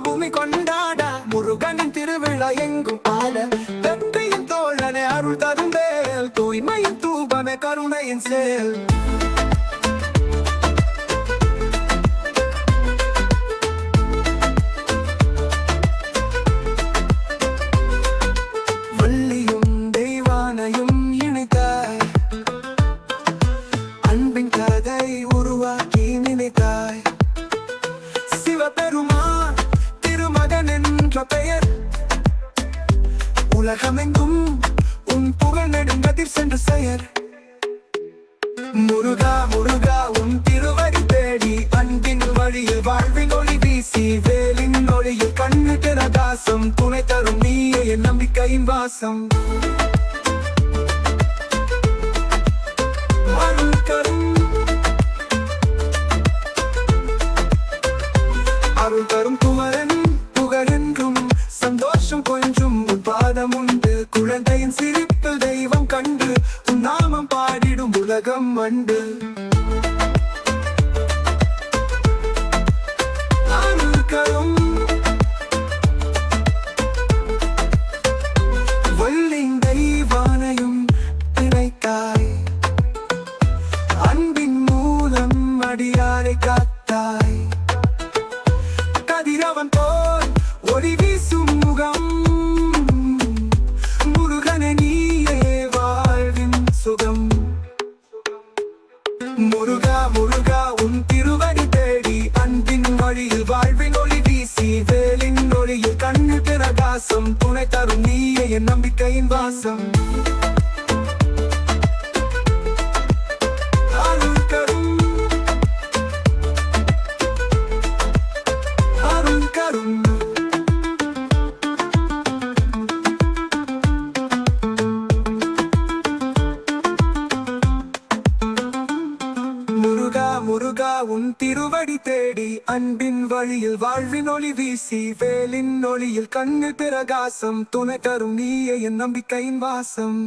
பூமி கொண்டாட முருகனின் திருவிழா எங்கும் ஆட வெற்றியின் தோழனே அருள் தரும் வேல் தூய்மையின் தூபமே கருணையின் சேல் வள்ளியும் தெய்வானையும் இணைத்தாய் அன்பின் கதை உருவாக்கி நினைத்தாய் சிவபெருமான் திருமகன் என்ற பெயர் உலகமெங்கும் உன் புகழ் நெடுங்கதிர் சென்று செயர் முருகா முருகா உன் திருவடி தேடி அன்பின் வழியில் வாழ்வின் ஒளி வீசி வேலின் ஒளியில் கண்ணு பிரகாசம் துணை தரும் நீயே என் நம்பிக்கையின் வாசம் அருள் தரும் குமரன் புகழென்றும் சந்தோஷம் கொஞ்சும் உன் பாதம் உண்டு குழந்தையின் சிரிப்பு தெய்வம் கண்டு உன் நாமம் பாடிடும் உலகம் மண்டு அருள்கரும் வள்ளியின் தெய்வானையும் இணைத்தாய் அன்பின் மூலம் அடியாரை காத்தாய் கதிரவன் போல் ஒளி வீசும் முகம் முருகனே நீயே வாழ்வின் சுகம் முருகா முருகா உன் திருவடி தேடி அன்பின் வழியில் வாழ்வின் ஒளி வீசி வேலின் ஒளியில் கண்ணு பிரகாசம் துணை தரும் நீயே என் நம்பிக்கையின் வாசம் முருகா முருகா உன் திருவடி தேடி அன்பின் வழியில் வாழ்வின் ஒளி வீசி வேலின் ஒளியில் கண்ணு பிரகாசம் துணை தரும் நீயே என் நம்பிக்கையின் வாசம்